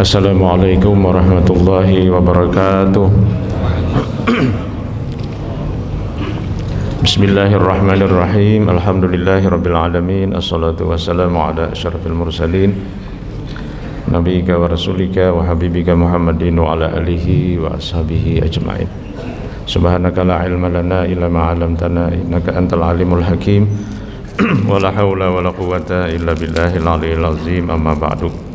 Assalamualaikum warahmatullahi wabarakatuh. Bismillahirrahmanirrahim. Alhamdulillahirabbil alamin. Assalatu wassalamu ala asyrafil mursalin nabiyika wa rasulika wa habibika Muhammadin wa ala alihi wa ashabihi ajmain. Subhanaka la ilma lana illa ma 'allamtana innaka antal alimul hakim. Wa la haula wa la quwwata illa billahil aliyyil azim. Amma ba'du.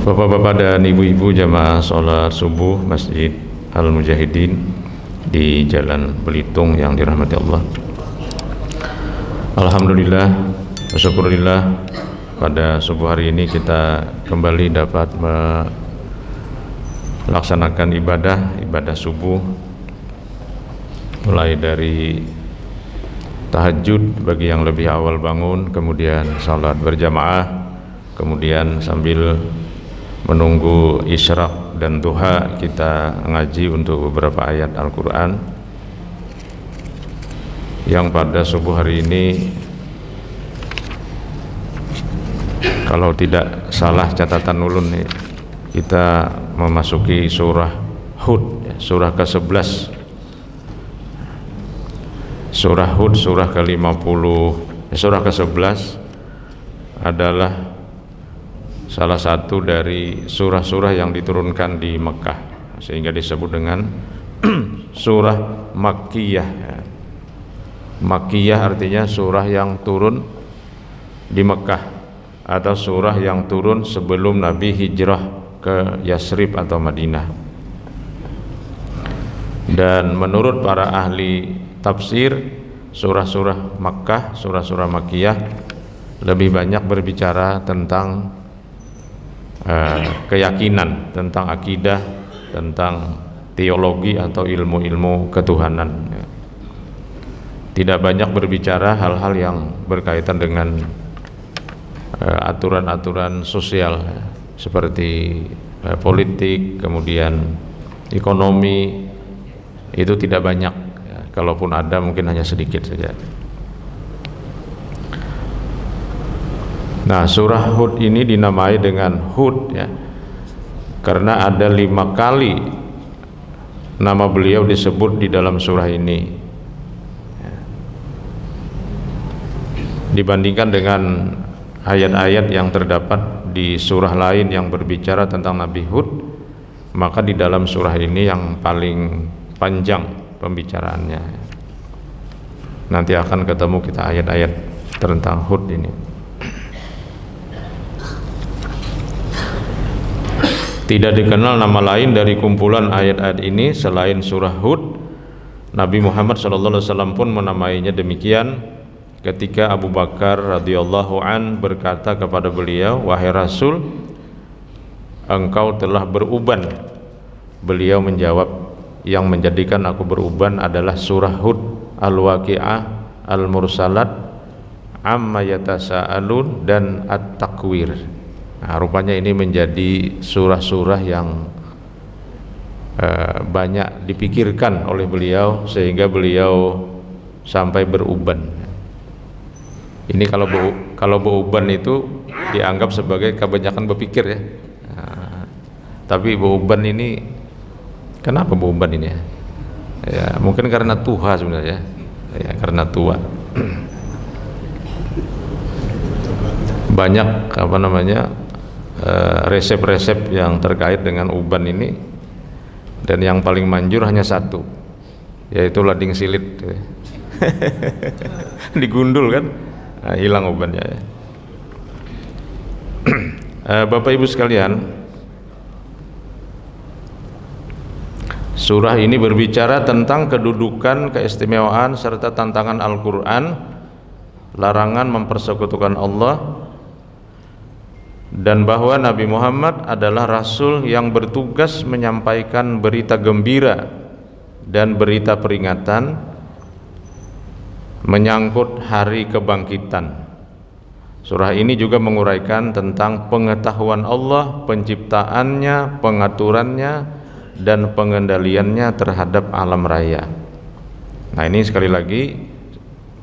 Bapak-bapak dan ibu-ibu jamaah sholat subuh Masjid Al-Mujahidin di Jalan Belitung yang dirahmati Allah. Alhamdulillah, syukurillah, pada subuh hari ini kita kembali dapat melaksanakan ibadah subuh, mulai dari tahajud bagi yang lebih awal bangun, kemudian salat berjamaah, kemudian sambil menunggu isyraq dan duha kita ngaji untuk beberapa ayat Al-Quran yang pada subuh hari ini, kalau tidak salah catatan ulun nih, kita memasuki surah Hud, surah ke-11. Surah Hud, surah ke-50, surah ke-11 adalah salah satu dari surah-surah yang diturunkan di Mekah, sehingga disebut dengan surah Makkiyah. Makkiyah artinya surah yang turun di Mekah, atau surah yang turun sebelum Nabi hijrah ke Yasrib atau Madinah. Dan menurut para ahli tafsir, surah-surah Makkah, surah-surah Makkiyah lebih banyak berbicara tentang keyakinan, tentang akidah, tentang teologi atau ilmu-ilmu ketuhanan. Tidak banyak berbicara hal-hal yang berkaitan dengan aturan-aturan sosial, seperti politik, kemudian ekonomi. Itu tidak banyak, kalaupun ada mungkin hanya sedikit saja. Nah, surah Hud ini dinamai dengan Hud ya, karena ada 5 kali nama beliau disebut di dalam surah ini, dibandingkan dengan ayat-ayat yang terdapat di surah lain yang berbicara tentang Nabi Hud. Maka di dalam surah ini yang paling panjang pembicaraannya. Nanti akan ketemu kita ayat-ayat tentang Hud ini. Tidak dikenal nama lain dari kumpulan ayat-ayat ini selain surah Hud. Nabi Muhammad SAW pun menamainya demikian ketika Abu Bakar radhiyallahu an berkata kepada beliau, "Wahai Rasul, engkau telah beruban." Beliau menjawab, "Yang menjadikan aku beruban adalah surah Hud, Al-Waqi'ah, Al-Mursalat, Amma Yatasa'alun, dan At-Takwir." Nah, rupanya ini menjadi surah-surah yang banyak dipikirkan oleh beliau sehingga beliau sampai beruban. Ini kalau beruban itu dianggap sebagai kebanyakan berpikir ya. Nah, tapi beruban ini, kenapa beruban ini ya? Ya mungkin karena tua sebenarnya. Ya karena tua. Banyak resep-resep yang terkait dengan uban ini, dan yang paling manjur hanya satu, yaitu lading silit. Digundul kan, nah, hilang ubannya ya. Bapak Ibu sekalian, surah ini berbicara tentang kedudukan, keistimewaan serta tantangan Al-Quran, larangan mempersekutukan Allah, dan bahwa Nabi Muhammad adalah Rasul yang bertugas menyampaikan berita gembira dan berita peringatan menyangkut hari kebangkitan. Surah ini juga menguraikan tentang pengetahuan Allah, penciptaannya, pengaturannya, dan pengendaliannya terhadap alam raya. Nah, ini sekali lagi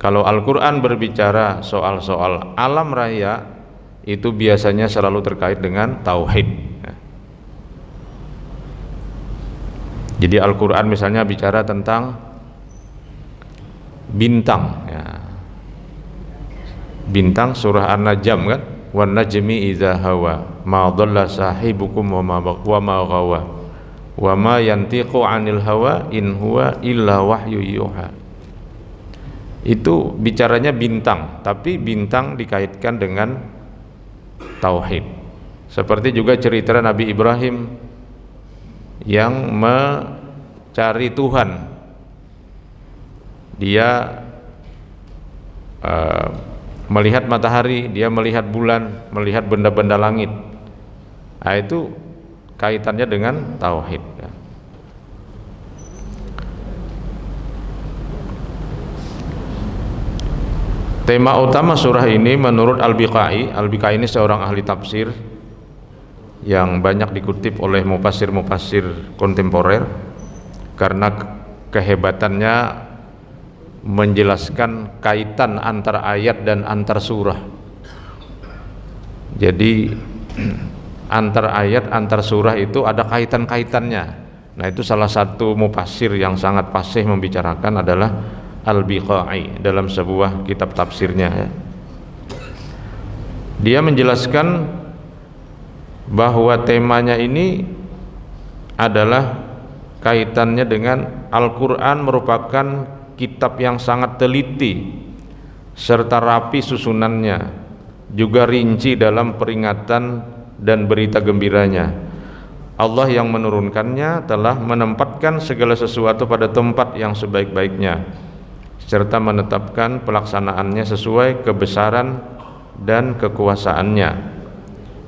Kalau Al-Quran berbicara soal-soal alam raya, itu biasanya selalu terkait dengan tauhid. Jadi Al-Quran misalnya bicara tentang bintang, ya. Bintang surah An-Najm kan, wan najmi idza hawa ma dhalla sahibukum wa ma ghawa wa ma yantiqu 'anil hawa in huwa illa wahyu yuha. Itu bicaranya bintang, tapi bintang dikaitkan dengan tauhid. Seperti juga cerita Nabi Ibrahim yang mencari Tuhan. Dia melihat matahari, dia melihat bulan, melihat benda-benda langit. Nah, itu kaitannya dengan tauhid. Tema utama surah ini menurut Al-Biqai ini seorang ahli tafsir yang banyak dikutip oleh mufassir-mufassir kontemporer karena kehebatannya menjelaskan kaitan antar ayat dan antar surah. Jadi antar ayat, antar surah itu ada kaitan-kaitannya. Nah, itu salah satu mufassir yang sangat fasih membicarakan adalah Al-Biqai dalam sebuah kitab tafsirnya, ya. Dia menjelaskan bahwa temanya ini adalah kaitannya dengan Al-Quran merupakan kitab yang sangat teliti serta rapi susunannya, juga rinci dalam peringatan dan berita gembiranya. Allah yang menurunkannya telah menempatkan segala sesuatu pada tempat yang sebaik-baiknya serta menetapkan pelaksanaannya sesuai kebesaran dan kekuasaannya.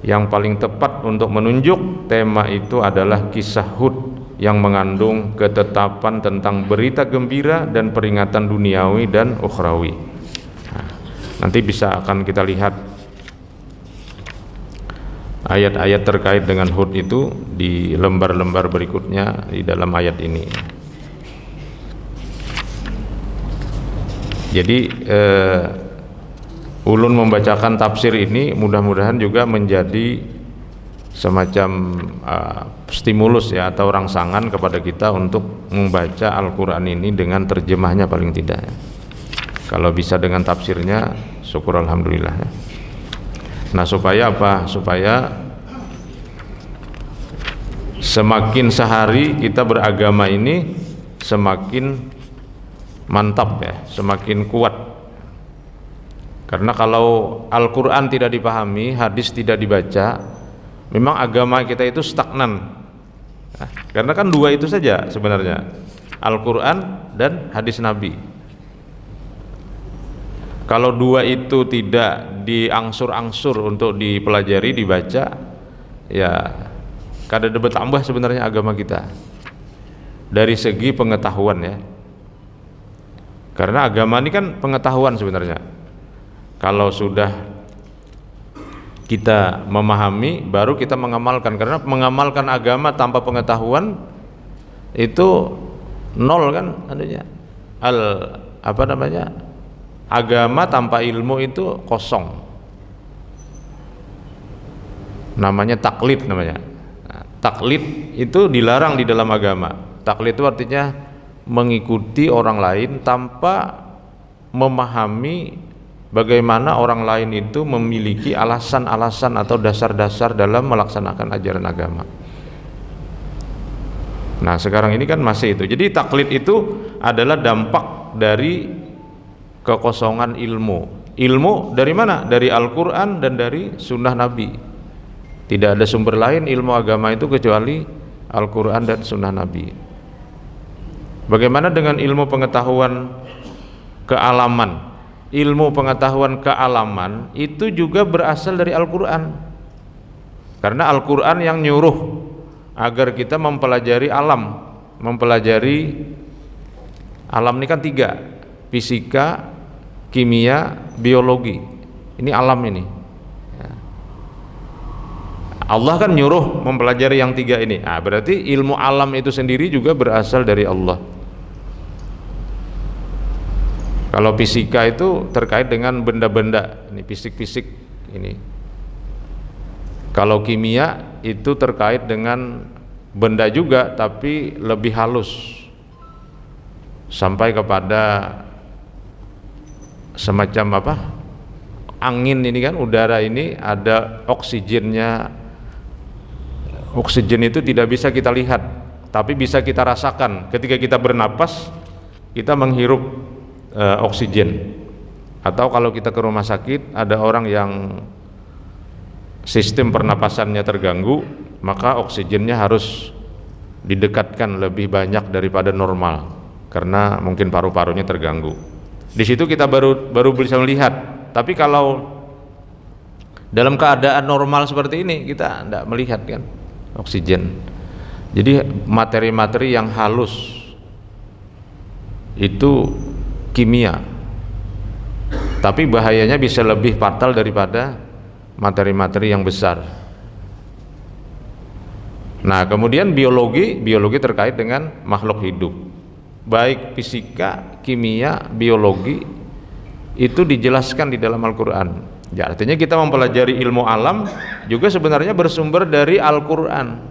Yang paling tepat untuk menunjuk tema itu adalah kisah Hud yang mengandung ketetapan tentang berita gembira dan peringatan duniawi dan ukhrawi. Nah, nanti bisa akan kita lihat ayat-ayat terkait dengan Hud itu di lembar-lembar berikutnya di dalam ayat ini. Jadi ulun membacakan tafsir ini mudah-mudahan juga menjadi semacam stimulus, ya, atau rangsangan kepada kita untuk membaca Al-Quran ini dengan terjemahnya paling tidak, ya. Kalau bisa dengan tafsirnya, syukur alhamdulillah, ya. Nah, supaya apa? Supaya semakin sehari kita beragama ini semakin mantap, ya, semakin kuat. Karena kalau Al-Quran tidak dipahami, hadis tidak dibaca, memang agama kita itu stagnan. Nah, karena kan dua itu saja sebenarnya, Al-Quran dan hadis Nabi. Kalau dua itu tidak diangsur-angsur untuk dipelajari, dibaca, ya kada dapat tambah sebenarnya agama kita dari segi pengetahuan, ya. Karena agama ini kan pengetahuan sebenarnya. Kalau sudah kita memahami, baru kita mengamalkan. Karena mengamalkan agama tanpa pengetahuan itu nol, kan adanya. Agama tanpa ilmu itu kosong. Namanya taklid namanya. Nah, taklid itu dilarang di dalam agama. Taklid itu artinya mengikuti orang lain tanpa memahami bagaimana orang lain itu memiliki alasan-alasan atau dasar-dasar dalam melaksanakan ajaran agama. Nah, sekarang ini kan masih itu. Jadi taklid itu adalah dampak dari kekosongan ilmu. Ilmu dari mana? Dari Al-Quran dan dari sunnah Nabi. Tidak ada sumber lain ilmu agama itu kecuali Al-Quran dan sunnah Nabi. Bagaimana dengan ilmu pengetahuan kealaman? Ilmu pengetahuan kealaman itu juga berasal dari Al-Quran. Karena Al-Quran yang nyuruh agar kita mempelajari alam. Mempelajari alam ini kan tiga: fisika, kimia, biologi. Ini alam ini. Allah kan nyuruh mempelajari yang tiga ini. Nah, berarti ilmu alam itu sendiri juga berasal dari Allah. Kalau fisika itu terkait dengan benda-benda, ini fisik-fisik ini. Kalau kimia itu terkait dengan benda juga tapi lebih halus, sampai kepada semacam apa? Angin ini kan, udara ini ada oksigennya. Oksigen itu tidak bisa kita lihat, tapi bisa kita rasakan. Ketika kita bernapas, kita menghirup oksigen. Atau kalau kita ke rumah sakit, ada orang yang sistem pernapasannya terganggu, maka oksigennya harus didekatkan lebih banyak daripada normal karena mungkin paru-parunya terganggu. Di situ kita baru bisa melihat. Tapi kalau dalam keadaan normal seperti ini kita tidak melihat kan oksigen. Jadi materi-materi yang halus itu kimia, tapi bahayanya bisa lebih fatal daripada materi-materi yang besar. Nah, kemudian biologi terkait dengan makhluk hidup, baik fisika, kimia, biologi itu dijelaskan di dalam Al-Quran. Ya, artinya kita mempelajari ilmu alam juga sebenarnya bersumber dari Al-Quran.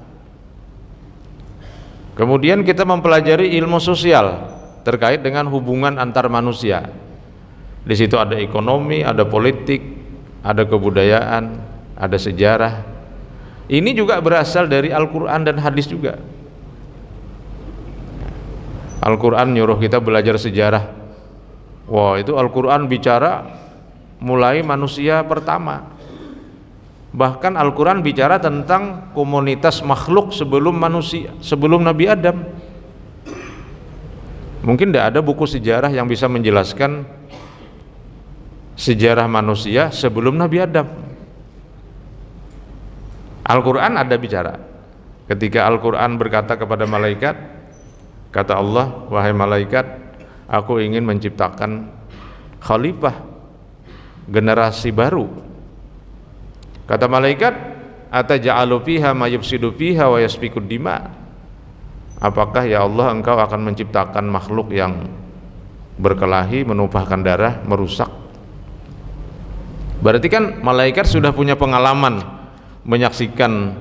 Kemudian kita mempelajari ilmu sosial terkait dengan hubungan antar manusia. Di situ ada ekonomi, ada politik, ada kebudayaan, ada sejarah. Ini juga berasal dari Al-Quran dan hadis juga. Al-Quran nyuruh kita belajar sejarah. Wah, itu Al-Quran bicara mulai manusia pertama. Bahkan Al-Quran bicara tentang komunitas makhluk sebelum manusia, sebelum Nabi Adam. Mungkin tidak ada buku sejarah yang bisa menjelaskan sejarah manusia sebelum Nabi Adam. Al-Quran ada bicara. Ketika Al-Quran berkata kepada malaikat, kata Allah, wahai malaikat, aku ingin menciptakan khalifah, generasi baru. Kata malaikat, ataja'alu fiha ma yufsidu fiha wa yasfikud dima. Apakah ya Allah engkau akan menciptakan makhluk yang berkelahi, menumpahkan darah, merusak? Berarti kan malaikat sudah punya pengalaman menyaksikan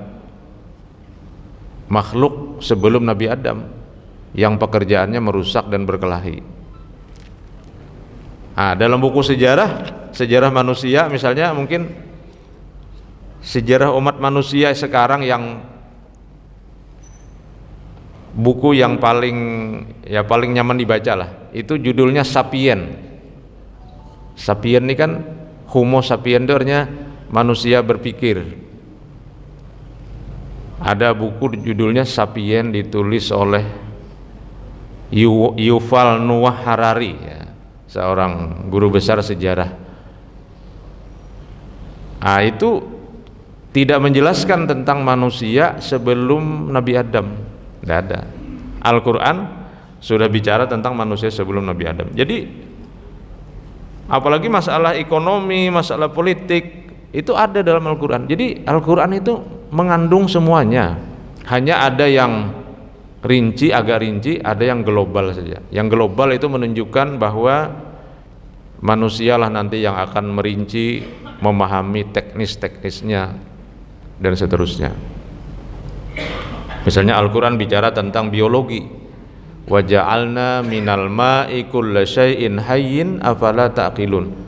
makhluk sebelum Nabi Adam yang pekerjaannya merusak dan berkelahi. Dalam buku sejarah manusia misalnya, mungkin sejarah umat manusia sekarang yang buku yang paling nyaman dibaca lah, itu judulnya Sapien. Sapien ini kan Homo sapien itu artinya manusia berpikir. Ada buku judulnya Sapien, ditulis oleh Yuval Noah Harari, ya, seorang guru besar sejarah. Itu tidak menjelaskan tentang manusia sebelum Nabi Adam, tidak ada. Al-Quran sudah bicara tentang manusia sebelum Nabi Adam. Jadi apalagi masalah ekonomi, masalah politik itu ada dalam Al-Quran. Jadi Al-Quran itu mengandung semuanya. Hanya ada yang rinci, agak rinci, ada yang global saja. Yang global itu menunjukkan bahwa manusialah nanti yang akan merinci, memahami teknis-teknisnya dan seterusnya. Misalnya Al-Quran bicara tentang biologi. Wa ja'alna minal ma'i kulla syai'in hayyin afala ta'qilun.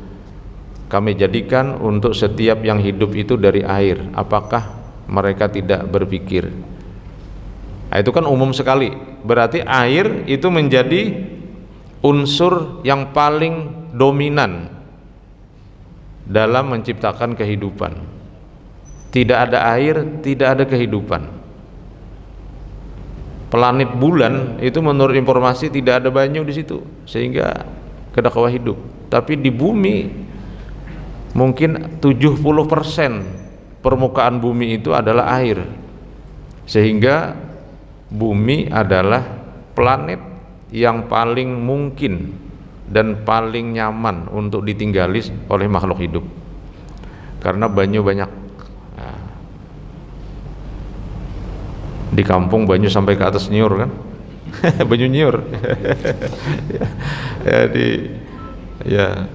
Kami jadikan untuk setiap yang hidup itu dari air, apakah mereka tidak berpikir? Itu kan umum sekali. Berarti air itu menjadi unsur yang paling dominan dalam menciptakan kehidupan. Tidak ada air, tidak ada kehidupan. Planet bulan itu menurut informasi tidak ada banyu di situ, sehingga kedakwa hidup. Tapi di bumi mungkin 70% permukaan bumi itu adalah air, sehingga bumi adalah planet yang paling mungkin dan paling nyaman untuk ditinggali oleh makhluk hidup karena banyu banyak. Di kampung banyu sampai ke atas nyiur kan. Banyu nyiur. Jadi Ya.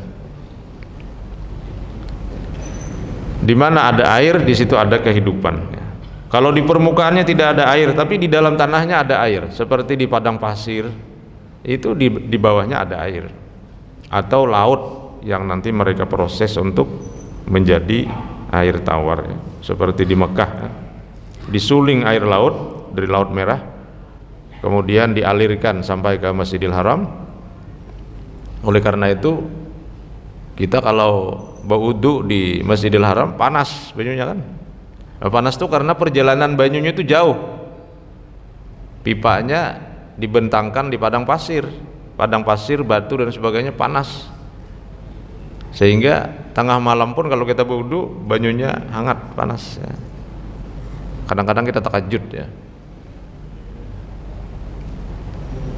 Di mana ada air, di situ ada kehidupan. Kalau di permukaannya tidak ada air, tapi di dalam tanahnya ada air, seperti di padang pasir, itu di bawahnya ada air. Atau laut yang nanti mereka proses untuk menjadi air tawar, ya. Seperti di Mekah, ya. Disuling air laut dari Laut Merah, kemudian dialirkan sampai ke Masjidil Haram. Oleh karena itu kita kalau berwudu di Masjidil Haram panas banyunya kan. Panas tuh karena perjalanan banyunya itu jauh. Pipanya dibentangkan di padang pasir, batu dan sebagainya, panas. Sehingga tengah malam pun kalau kita berwudu banyunya hangat, panas, ya. Kadang-kadang kita takajud, ya.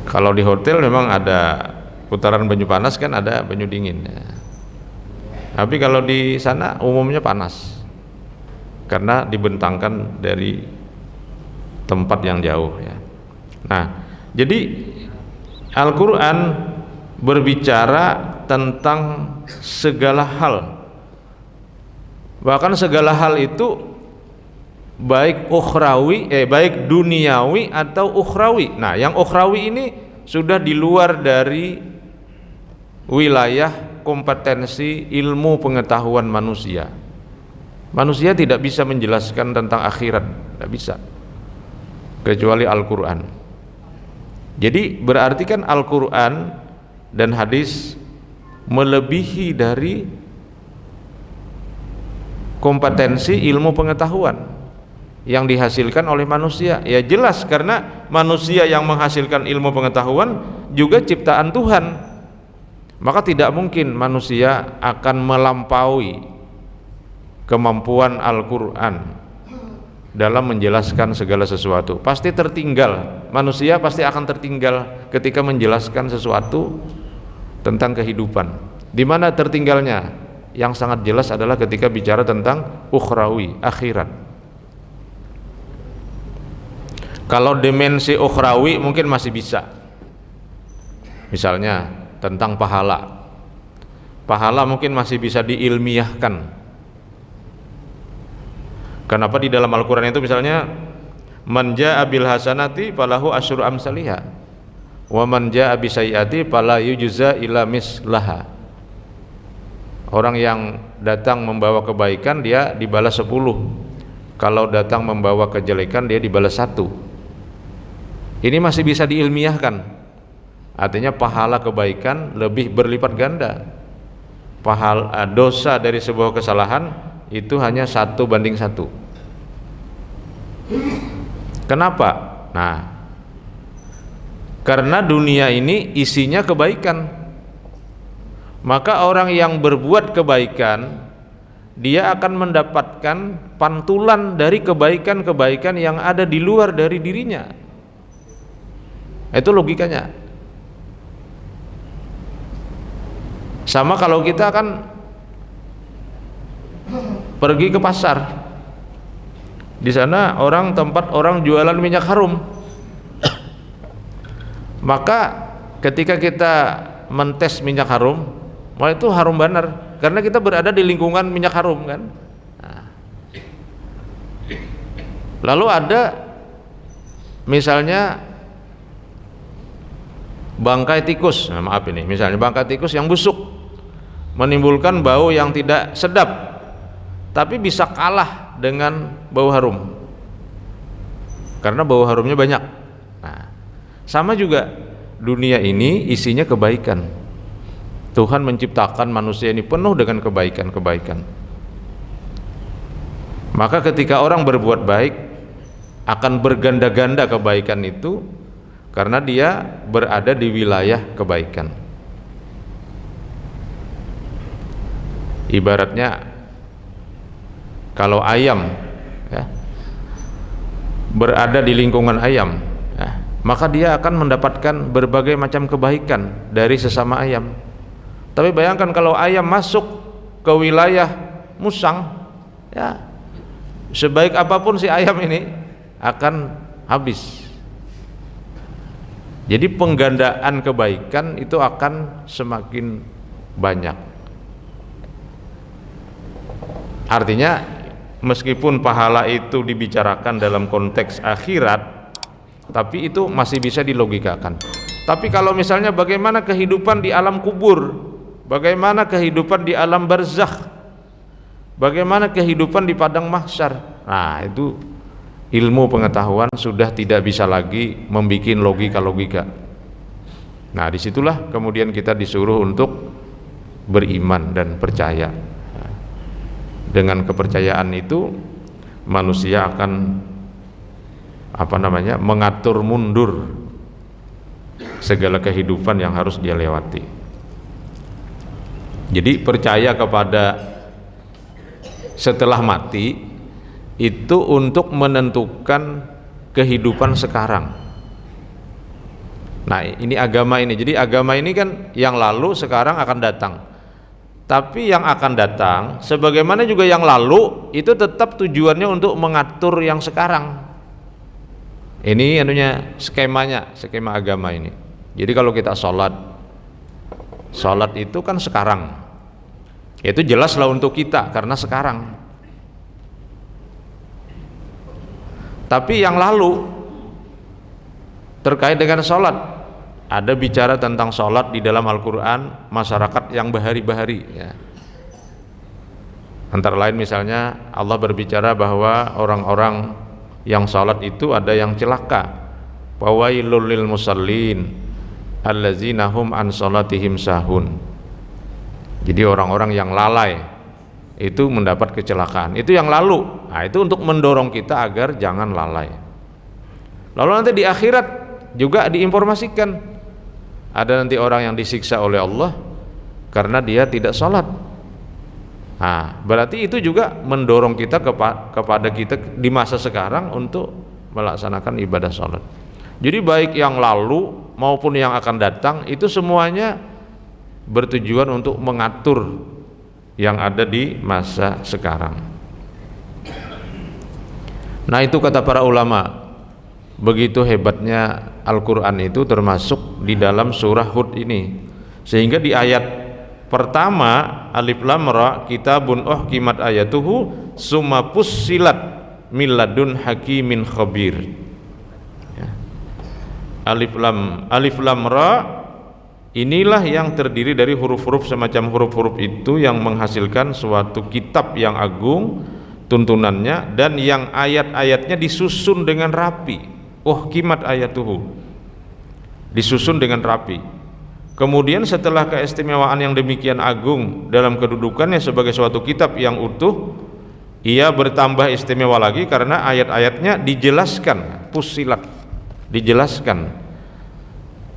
Kalau di hotel memang ada putaran banyu panas kan, ada banyu dingin, ya. Tapi kalau di sana umumnya panas karena dibentangkan dari tempat yang jauh, ya. Nah, jadi Al-Quran berbicara tentang segala hal, bahkan segala hal itu baik baik duniawi atau ukhrawi. Nah, yang ukhrawi ini sudah di luar dari wilayah kompetensi ilmu pengetahuan manusia. Manusia tidak bisa menjelaskan tentang akhirat, tidak bisa, kecuali Al-Quran. Jadi berarti kan Al-Quran dan hadis melebihi dari kompetensi ilmu pengetahuan yang dihasilkan oleh manusia. Ya jelas, karena manusia yang menghasilkan ilmu pengetahuan juga ciptaan Tuhan. Maka tidak mungkin manusia akan melampaui kemampuan Al-Quran dalam menjelaskan segala sesuatu. Pasti tertinggal, manusia pasti akan tertinggal ketika menjelaskan sesuatu tentang kehidupan. Di mana tertinggalnya? Yang sangat jelas adalah ketika bicara tentang ukhrawi, akhirat. Kalau dimensi ukhrawi mungkin masih bisa, misalnya tentang pahala. Pahala mungkin masih bisa diilmiahkan. Kenapa di dalam Al-Quran itu misalnya man jaa bil hasanati falahu asyru amsalihha wa man jaa bi sayyiati fala yujza illa mislaha. Orang yang datang membawa kebaikan dia dibalas 10. Kalau datang membawa kejelekan dia dibalas 1. Ini masih bisa diilmiahkan. Artinya pahala kebaikan lebih berlipat ganda. Pahala dosa dari sebuah kesalahan itu hanya 1:1. Kenapa? Nah, karena dunia ini isinya kebaikan. Maka orang yang berbuat kebaikan, dia akan mendapatkan pantulan dari kebaikan-kebaikan yang ada di luar dari dirinya. Itu logikanya. Sama kalau kita kan pergi ke pasar, di sana tempat orang jualan minyak harum, maka ketika kita mentes minyak harum, itu harum benar, karena kita berada di lingkungan minyak harum kan. Nah, lalu ada misalnya bangkai tikus, misalnya bangkai tikus yang busuk menimbulkan bau yang tidak sedap, tapi bisa kalah dengan bau harum karena bau harumnya banyak. Nah, sama juga dunia ini isinya kebaikan. Tuhan menciptakan manusia ini penuh dengan kebaikan-kebaikan. Maka ketika orang berbuat baik, akan berganda-ganda kebaikan itu karena dia berada di wilayah kebaikan. Ibaratnya kalau ayam, ya, berada di lingkungan ayam, ya, maka dia akan mendapatkan berbagai macam kebaikan dari sesama ayam. Tapi bayangkan kalau ayam masuk ke wilayah musang, ya, sebaik apapun si ayam ini akan habis. Jadi penggandaan kebaikan itu akan semakin banyak. Artinya meskipun pahala itu dibicarakan dalam konteks akhirat, tapi itu masih bisa dilogikakan. Tapi kalau misalnya bagaimana kehidupan di alam kubur, bagaimana kehidupan di alam barzakh, bagaimana kehidupan di padang mahsyar, nah itu ilmu pengetahuan sudah tidak bisa lagi membuat logika-logika. Nah disitulah kemudian kita disuruh untuk beriman dan percaya. Dengan kepercayaan itu manusia akan mengatur mundur segala kehidupan yang harus dia lewati. Jadi percaya kepada setelah mati itu untuk menentukan kehidupan sekarang. Nah ini agama ini. Jadi agama ini kan yang lalu sekarang akan datang. Tapi yang akan datang sebagaimana juga yang lalu itu tetap tujuannya untuk mengatur yang sekarang. Ini skemanya, skema agama ini. Jadi kalau kita sholat itu kan sekarang, itu jelaslah untuk kita karena sekarang. Tapi yang lalu terkait dengan sholat, ada bicara tentang sholat di dalam Al-Quran, masyarakat yang bahari-bahari ya. Antara lain misalnya Allah berbicara bahwa orang-orang yang sholat itu ada yang celaka, fawailul lil musallin allazina hum an sholatihim sahun. Jadi orang-orang yang lalai itu mendapat kecelakaan. Itu yang lalu. Nah itu untuk mendorong kita agar jangan lalai. Lalu nanti di akhirat juga diinformasikan ada nanti orang yang disiksa oleh Allah karena dia tidak sholat. Nah, berarti itu juga mendorong kita kepada kita di masa sekarang untuk melaksanakan ibadah sholat. Jadi baik yang lalu maupun yang akan datang itu semuanya bertujuan untuk mengatur yang ada di masa sekarang. Nah itu kata para ulama, begitu hebatnya Al-Quran itu termasuk di dalam surah Hud ini, sehingga di ayat pertama alif lam ra kitabun uhkimat ayatuhu summa fussilat min ladun hakimin khabir ya. Alif lam ra inilah yang terdiri dari huruf-huruf semacam huruf-huruf itu yang menghasilkan suatu kitab yang agung tuntunannya dan yang ayat-ayatnya disusun dengan rapi. Uhkimat ayatuhu, disusun dengan rapi. Kemudian setelah keistimewaan yang demikian agung dalam kedudukannya sebagai suatu kitab yang utuh, ia bertambah istimewa lagi karena ayat-ayatnya dijelaskan, fussilat, dijelaskan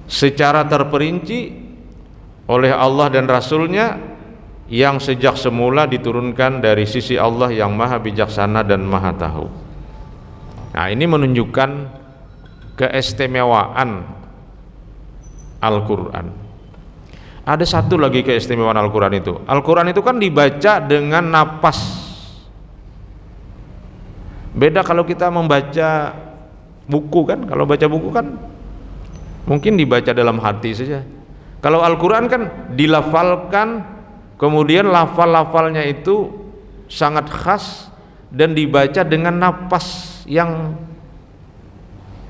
secara terperinci oleh Allah dan Rasulnya yang sejak semula diturunkan dari sisi Allah yang maha bijaksana dan maha tahu. Nah ini menunjukkan keistimewaan Al-Quran. Ada satu lagi keistimewaan Al-Quran itu. Al-Quran itu kan dibaca dengan napas. Beda kalau kita membaca buku kan. Kalau baca buku kan mungkin dibaca dalam hati saja. Kalau Al-Quran kan dilafalkan, kemudian lafal-lafalnya itu sangat khas dan dibaca dengan napas yang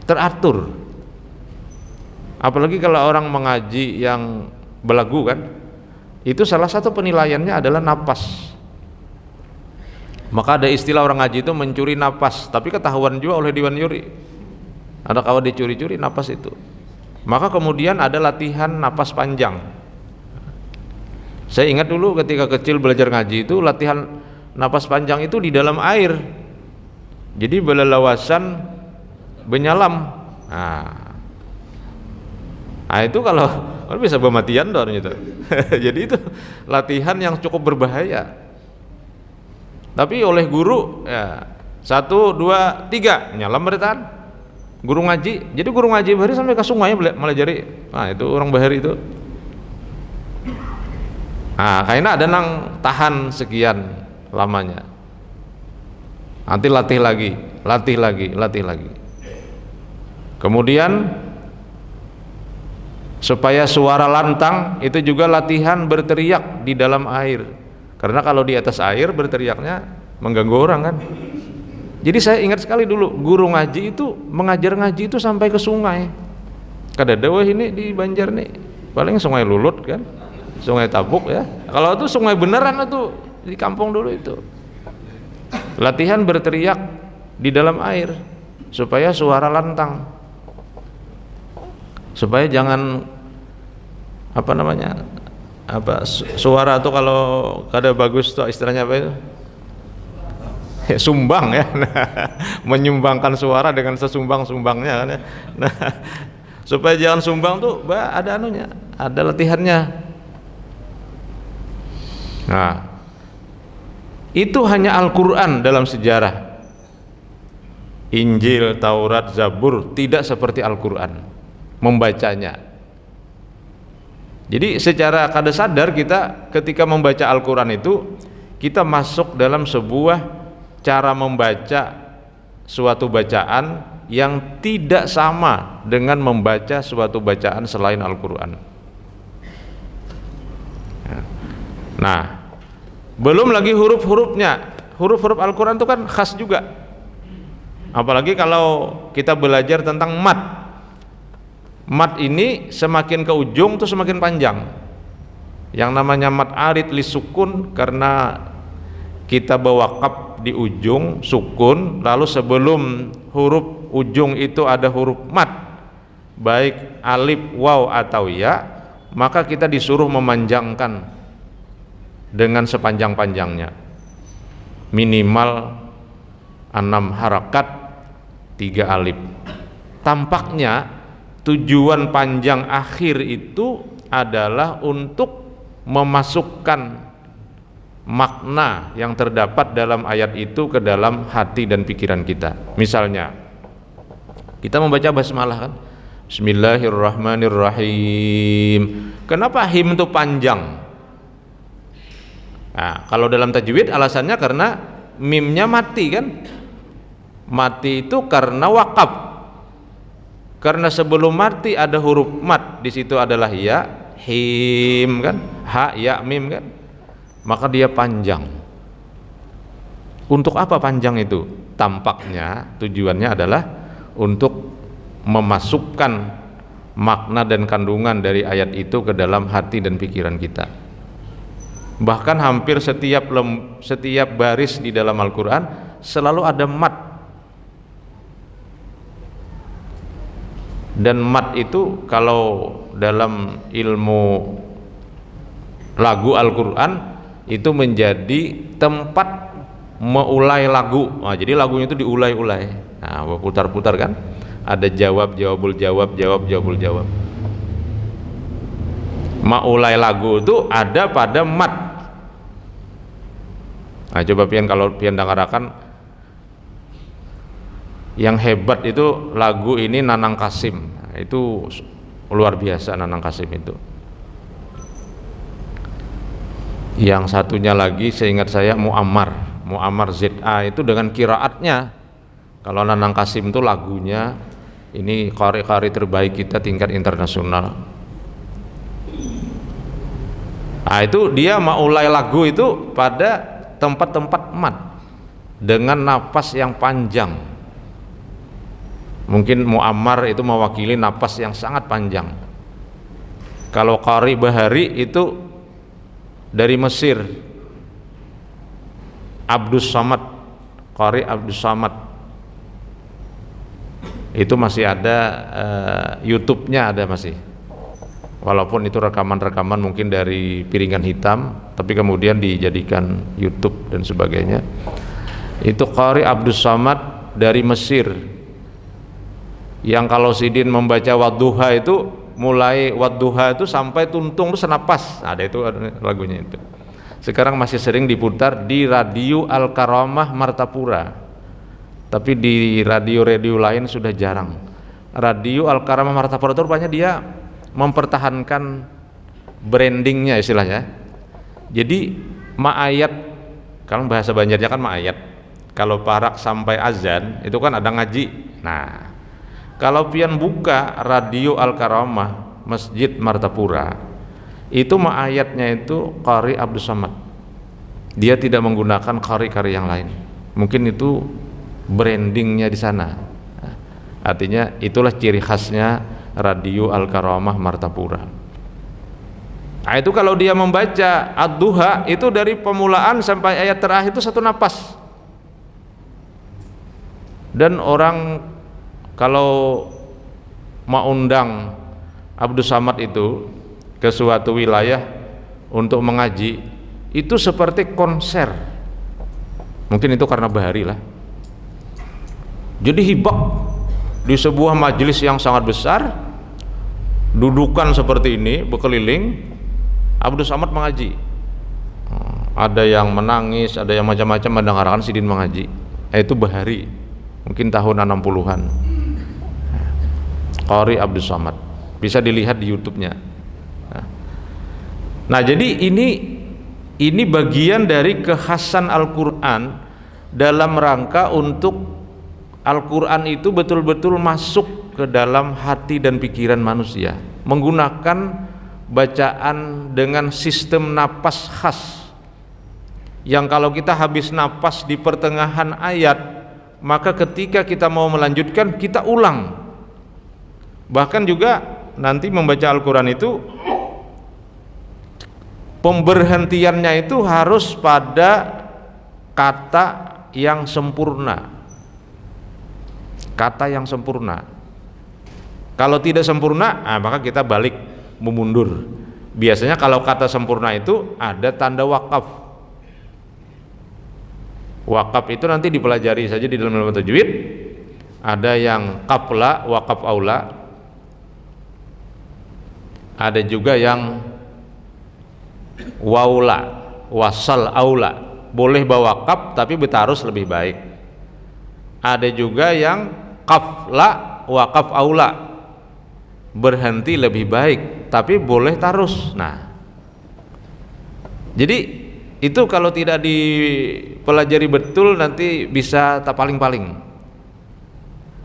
teratur. Apalagi kalau orang mengaji yang belagu kan, itu salah satu penilaiannya adalah napas. Maka ada istilah orang ngaji itu mencuri napas, tapi ketahuan juga oleh Dewan Juri. Ada kawan dicuri-curi napas itu. Maka kemudian ada latihan napas panjang. Saya ingat dulu ketika kecil belajar ngaji itu latihan napas panjang itu di dalam air. Jadi belalawasan benyalam. Nah itu kalau bisa bermatian dong gitu. Jadi itu latihan yang cukup berbahaya. Tapi oleh guru ya 1, 2, 3 nyalam bertahan. Guru ngaji. Jadi guru ngaji bahari sampai ke sungai malah jari. Nah itu orang bahari itu. Nah kayaknya ada nang tahan sekian lamanya. Nanti latih lagi. Kemudian Supaya suara lantang itu juga latihan berteriak di dalam air, karena kalau di atas air berteriaknya mengganggu orang kan. Jadi saya ingat sekali dulu guru ngaji itu mengajar ngaji itu sampai ke sungai. Kada dawah ini di Banjar nih, paling Sungai Lulut kan, Sungai Tabuk ya. Kalau itu sungai beneran itu di kampung dulu itu. Latihan berteriak di dalam air supaya suara lantang, supaya jangan suara tuh kalau kada bagus tuh istilahnya apa itu? Sumbang ya. Menyumbangkan suara dengan sesumbang-sumbangnya kan ya. Nah, supaya jangan sumbang tuh ada anunya, ada latihannya. Nah, itu hanya Al-Quran dalam sejarah. Injil, Taurat, Zabur tidak seperti Al-Quran membacanya. Jadi secara kada sadar kita ketika membaca Al-Quran itu kita masuk dalam sebuah cara membaca suatu bacaan yang tidak sama dengan membaca suatu bacaan selain Al-Quran. Nah, belum lagi huruf-hurufnya. Huruf-huruf Al-Quran itu kan khas juga. Apalagi kalau kita belajar tentang mad. Mad ini semakin ke ujung tuh semakin panjang. Yang namanya mad arid li sukun karena kita bawa kap di ujung sukun, lalu sebelum huruf ujung itu ada huruf mad, baik alif, waw atau ya, maka kita disuruh memanjangkan dengan sepanjang-panjangnya, minimal 6 harakat 3 alif. Tampaknya tujuan panjang akhir itu adalah untuk memasukkan makna yang terdapat dalam ayat itu ke dalam hati dan pikiran kita. Misalnya kita membaca basmalah kan, Bismillahirrahmanirrahim. Kenapa him itu panjang? Nah, kalau dalam tajwid alasannya karena mimnya mati kan. Mati itu karena wakaf. Karena sebelum mati ada huruf mat, di situ adalah ya, him kan, ha, ya, mim kan. Maka dia panjang. Untuk apa panjang itu? Tampaknya tujuannya adalah untuk memasukkan makna dan kandungan dari ayat itu ke dalam hati dan pikiran kita. Bahkan hampir setiap baris di dalam Al-Quran selalu ada mat. Dan mat itu kalau dalam ilmu lagu Al-Quran itu menjadi tempat meulai lagu. Nah, jadi lagunya itu diulai-ulai. Nah, putar-putar kan. Ada jawab, jawabul jawab, jawab, jawabul jawab. Meulai lagu itu ada pada mat. Nah, coba pian kalau pian dengarakan yang hebat itu lagu ini Nanang Kasim. Nah, itu luar biasa Nanang Kasim itu. Yang satunya lagi seingat saya Muammar ZA itu dengan kiraatnya. Kalau Nanang Kasim itu lagunya ini qari-qari terbaik kita tingkat internasional. Nah, itu dia maulai lagu itu pada tempat-tempat mat dengan napas yang panjang. Mungkin Muammar itu mewakili napas yang sangat panjang. Kalau qari Bahari itu dari Mesir, Abdus Samad, qari Abdus Samad itu masih ada, YouTube-nya ada masih, walaupun itu rekaman-rekaman mungkin dari piringan hitam tapi kemudian dijadikan YouTube dan sebagainya. Itu qari Abdus Samad dari Mesir yang kalau Sidin membaca Wadduha itu mulai Wadduha itu sampai tuntung itu senapas. Ada itu lagunya itu. Sekarang masih sering diputar di radio Al-Karamah Martapura. Tapi di radio-radio lain sudah jarang. Radio Al-Karamah Martapura itu rupanya dia mempertahankan brandingnya istilahnya. Jadi ma'ayat, kalau bahasa Banjarnya kan ma'ayat. Kalau parak sampai azan itu kan ada ngaji. Nah, kalau pian buka radio Al-Karamah Masjid Martapura itu ayatnya itu Qari Abdus Samad. Dia tidak menggunakan qari-qari yang lain. Mungkin itu brandingnya di sana. Artinya itulah ciri khasnya Radio Al-Karamah Martapura. Nah, itu kalau dia membaca Ad-Duha itu dari pemulaan sampai ayat terakhir itu satu napas. Dan orang kalau mau undang Abdus Samad itu ke suatu wilayah untuk mengaji, itu seperti konser. Mungkin itu karena bahari lah. Jadi hibak di sebuah majelis yang sangat besar, dudukan seperti ini berkeliling, Abdus Samad mengaji. Ada yang menangis, ada yang macam-macam mendengarkan Sidin mengaji. Itu bahari, mungkin tahun 60-an. Qari Abdus Samad, bisa dilihat di YouTube-nya. Nah, jadi ini bagian dari kekhasan Al-Quran dalam rangka untuk Al-Quran itu betul-betul masuk ke dalam hati dan pikiran manusia, menggunakan bacaan dengan sistem napas khas, yang kalau kita habis napas di pertengahan ayat, maka ketika kita mau melanjutkan kita ulang. Bahkan juga nanti membaca Al-Quran itu pemberhentiannya itu harus pada kata yang sempurna. Kata yang sempurna. Kalau tidak sempurna, maka kita balik memundur. Biasanya kalau kata sempurna itu ada tanda wakaf. Wakaf itu nanti dipelajari saja di dalam ilmu tajwid. Ada yang qafla, wakaf aula. Ada juga yang waula, wasal aula, boleh bawa kaf tapi bertarus lebih baik. Ada juga yang qafla waqaf aula, berhenti lebih baik tapi boleh tarus. Nah, jadi itu kalau tidak dipelajari betul nanti bisa tak paling-paling.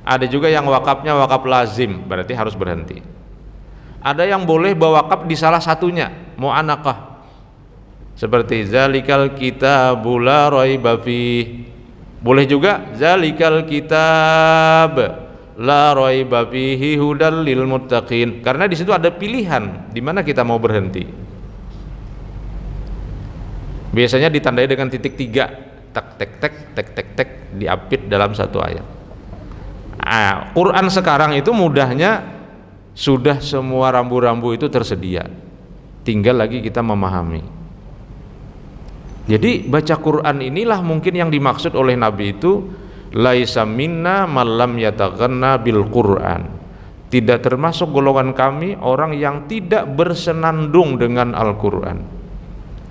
Ada juga yang wakafnya wakaf lazim, berarti harus berhenti. Ada yang boleh bawa wakaf di salah satunya, mu'anaqah, seperti zalikal kitabu la raiba fih. Boleh juga zalikal kitab la raiba fihi hudal lil muttaqin, karena di situ ada pilihan di mana kita mau berhenti. Biasanya ditandai dengan titik 3, tak tek tek tek tek tek, diapit dalam satu ayat. Quran sekarang itu mudahnya sudah semua rambu-rambu itu tersedia, tinggal lagi kita memahami. Jadi baca Quran inilah mungkin yang dimaksud oleh Nabi itu, laisa minna man lam yataghanna bil Quran. Tidak termasuk golongan kami orang yang tidak bersenandung dengan Al-Quran.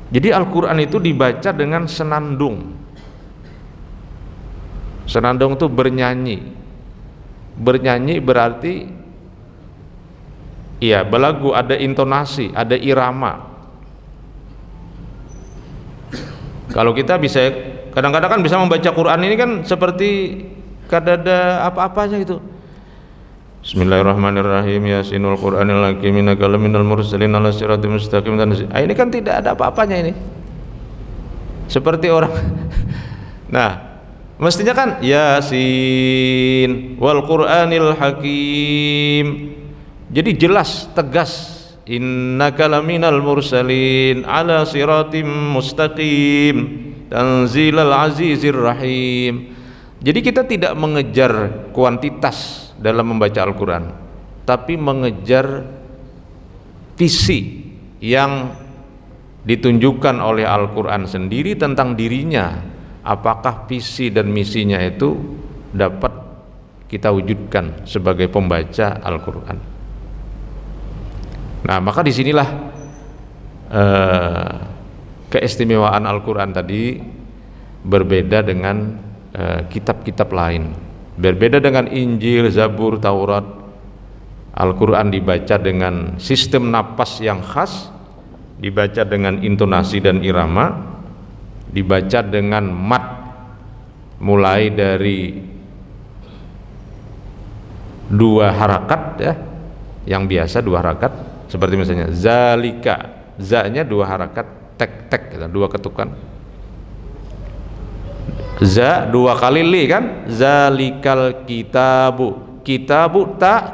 Jadi Al-Quran itu dibaca dengan senandung. Senandung itu bernyanyi. Bernyanyi berarti iya, belagu, ada intonasi, ada irama. Kalau kita bisa, kadang-kadang kan bisa membaca Quran ini kan seperti kadada apa-apa aja gitu. Bismillahirrahmanirrahim, Yasinul Qur'anil Hakim, innaka laminal mursalin ala siratim mustaqim. Ini kan tidak ada apa-apanya ini. Seperti orang nah, mestinya kan Yasin wal Qur'anil Hakim. Jadi jelas, tegas. Innaka laminal mursalin ala siratim mustaqim tanzilal azizir rahim. Jadi kita tidak mengejar kuantitas dalam membaca Al-Quran, tapi mengejar visi yang ditunjukkan oleh Al-Quran sendiri tentang dirinya. Apakah visi dan misinya itu dapat kita wujudkan sebagai pembaca Al-Quran. Nah, maka disinilah keistimewaan Al-Quran tadi berbeda dengan kitab-kitab lain, berbeda dengan Injil, Zabur, Taurat. Al-Quran dibaca dengan sistem napas yang khas, dibaca dengan intonasi dan irama, dibaca dengan mat, mulai dari 2 harakat ya, yang biasa 2 harakat, seperti misalnya zalika, za-nya 2 harakat, tek gitu, 2 ketukan. Za 2 kali li kan, zalikal kitabu, kitabu ta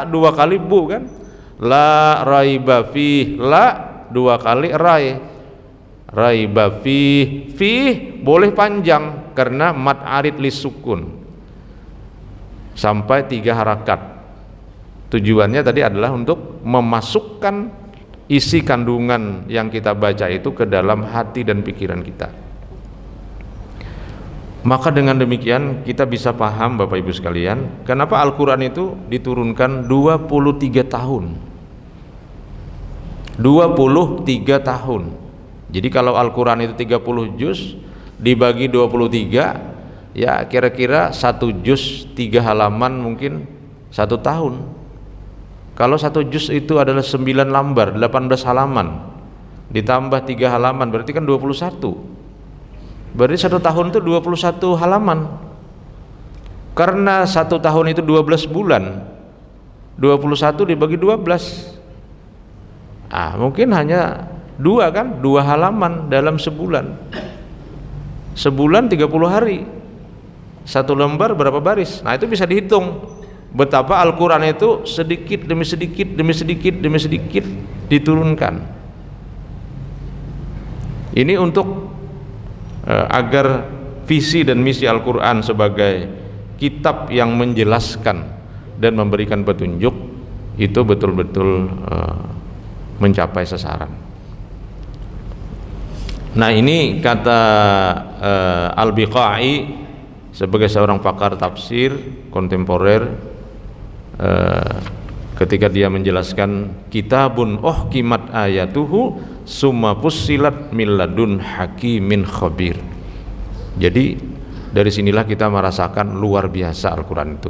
2 kali bu kan, la raiba fi, la 2 kali rai, raiba fi boleh panjang karena mad arid li sukun sampai 3 harakat. Tujuannya tadi adalah untuk memasukkan isi kandungan yang kita baca itu ke dalam hati dan pikiran kita. Maka dengan demikian kita bisa paham Bapak Ibu sekalian, kenapa Al-Quran itu diturunkan 23 tahun. 23 tahun. Jadi kalau Al-Quran itu 30 juz dibagi 23, ya kira-kira 1 juz 3 halaman mungkin 1 tahun. Kalau 1 juz itu adalah 9 lembar, 18 halaman ditambah 3 halaman berarti kan 21. Berarti 1 tahun itu 21 halaman. Karena 1 tahun itu 12 bulan, 21 dibagi 12, mungkin hanya 2 kan, 2 halaman dalam sebulan. Sebulan 30 hari, 1 lembar berapa baris. Nah itu bisa dihitung betapa Al-Quran itu sedikit demi sedikit demi sedikit demi sedikit diturunkan. Ini untuk agar visi dan misi Al-Quran sebagai kitab yang menjelaskan dan memberikan petunjuk itu betul-betul mencapai sasaran. Nah ini kata Al-Biqai sebagai seorang pakar tafsir kontemporer, ketika dia menjelaskan kitabun uhkimat ayatuhu summa fussilat min ladun hakimin khabir. Jadi dari sinilah kita merasakan luar biasa Al-Quran itu.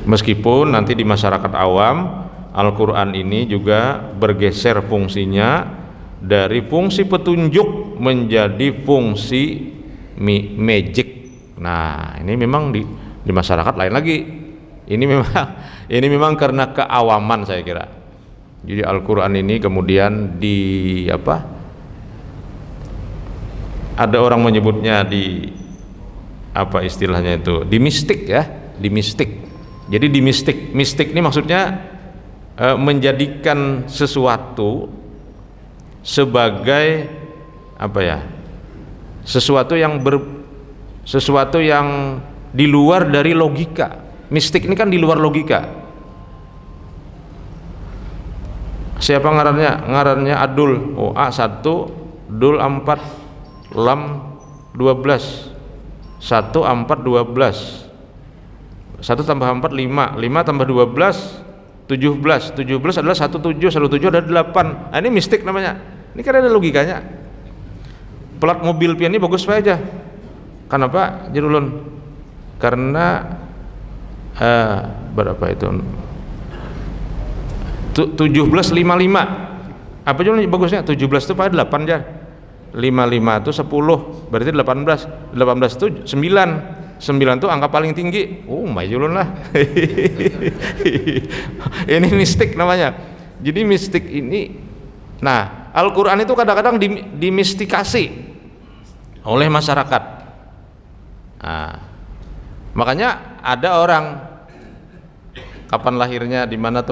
Meskipun nanti di masyarakat awam Al-Quran ini juga bergeser fungsinya dari fungsi petunjuk menjadi fungsi magic. Nah ini memang di masyarakat lain lagi. Ini memang karena keawaman saya kira. Jadi Al-Quran ini kemudian ada orang menyebutnya istilahnya itu di mistik ya, di mistik. Jadi di mistik ini maksudnya menjadikan sesuatu sebagai sesuatu yang di luar dari logika. Mistik ini kan di luar logika. Siapa ngarannya Adul, A1 Dul 4 Lam 12 1 4 12 1 tambah 4 5 5 tambah 12 17 adalah 17 ada 8. Nah, ini mistik namanya. Ini kan ada logikanya. Plat mobil pian ini bagus aja. Kenapa Jirulun? Karena berapa itu 1755 apa juga bagusnya 17 itu pada 8 aja 55 itu 10 berarti 18 itu 9 itu angka paling tinggi. Majulun lah. Ini mistik namanya. Jadi mistik ini, nah Al-Quran itu kadang-kadang dimistikasi oleh masyarakat. Nah, makanya ada orang kapan lahirnya, di mana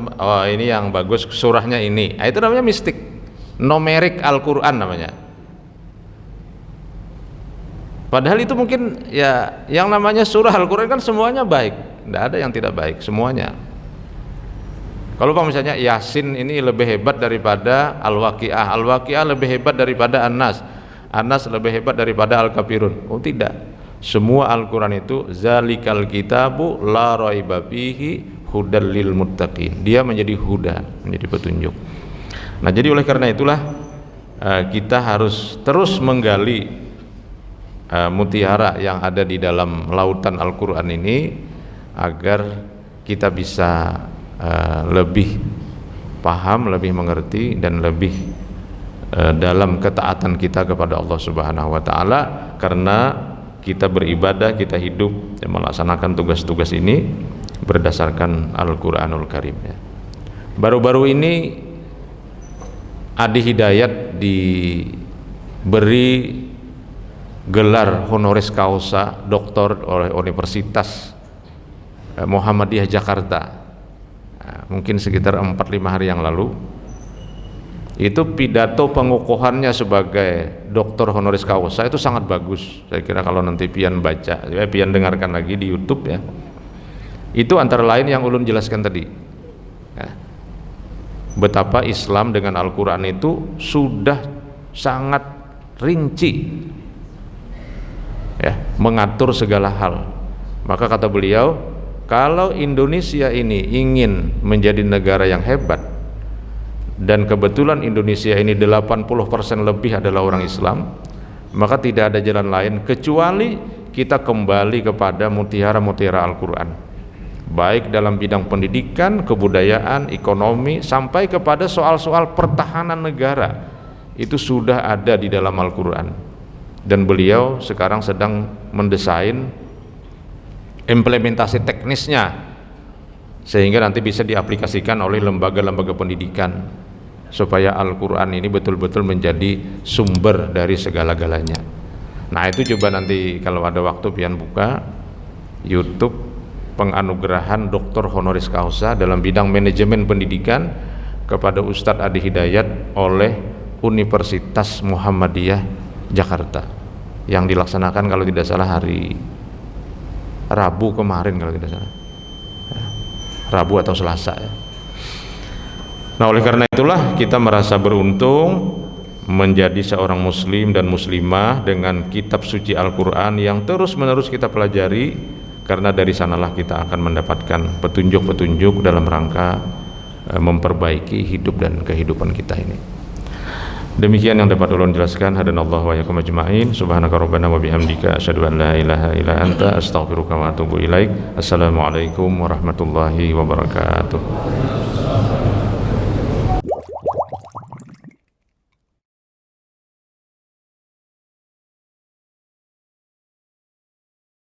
ini yang bagus surahnya ini. Itu namanya mistik. Numerik Al-Quran namanya. Padahal itu mungkin ya yang namanya surah Al-Quran kan semuanya baik, tidak ada yang tidak baik, semuanya. Kalau misalnya Yasin ini lebih hebat daripada Al-Waqi'ah, Al-Waqi'ah lebih hebat daripada An-Nas, An-Nas lebih hebat daripada Al-Kafirun. Tidak. Semua Al-Quran itu zalikal kitabu la raiba fihi hudal lil muttaqin. Dia menjadi huda, menjadi petunjuk. Nah, jadi oleh karena itulah kita harus terus menggali mutiara yang ada di dalam lautan Al-Quran ini agar kita bisa lebih paham, lebih mengerti dan lebih dalam ketaatan kita kepada Allah Subhanahu wa taala. Karena kita beribadah, kita hidup dan melaksanakan tugas-tugas ini berdasarkan Al-Qur'anul Karim ya. Baru-baru ini Adi Hidayat diberi gelar honoris causa doktor oleh Universitas Muhammadiyah Jakarta. Nah, mungkin sekitar 4-5 hari yang lalu. Itu pidato pengukuhannya sebagai doktor honoris causa itu sangat bagus. Saya kira kalau nanti pian baca, pian dengarkan lagi di YouTube ya. Itu antara lain yang ulun jelaskan tadi. Ya. Betapa Islam dengan Al-Quran itu sudah sangat rinci ya, mengatur segala hal. Maka kata beliau, kalau Indonesia ini ingin menjadi negara yang hebat, dan kebetulan Indonesia ini 80% lebih adalah orang Islam, maka tidak ada jalan lain kecuali kita kembali kepada mutiara-mutiara Al-Quran, baik dalam bidang pendidikan, kebudayaan, ekonomi, sampai kepada soal-soal pertahanan negara. Itu sudah ada di dalam Al-Quran, dan beliau sekarang sedang mendesain implementasi teknisnya sehingga nanti bisa diaplikasikan oleh lembaga-lembaga pendidikan supaya Al-Quran ini betul-betul menjadi sumber dari segala-galanya. Nah, itu coba nanti kalau ada waktu pian buka YouTube penganugerahan doktor honoris causa dalam bidang manajemen pendidikan kepada Ustadz Adi Hidayat oleh Universitas Muhammadiyah Jakarta yang dilaksanakan kalau tidak salah hari Rabu kemarin, kalau tidak salah Rabu atau Selasa ya. Nah, oleh karena itulah kita merasa beruntung menjadi seorang muslim dan muslimah dengan kitab suci Al-Quran yang terus-menerus kita pelajari, karena dari sanalah kita akan mendapatkan petunjuk-petunjuk dalam rangka memperbaiki hidup dan kehidupan kita ini. Demikian yang dapat ulun jelaskan. Hadanallahu wa iyyakum ajma'in. Subhanaka rabbana wa bihamdika asyhadu an la ilaha illa anta astaghfiruka wa atubu ilaik. Assalamualaikum warahmatullahi wabarakatuh.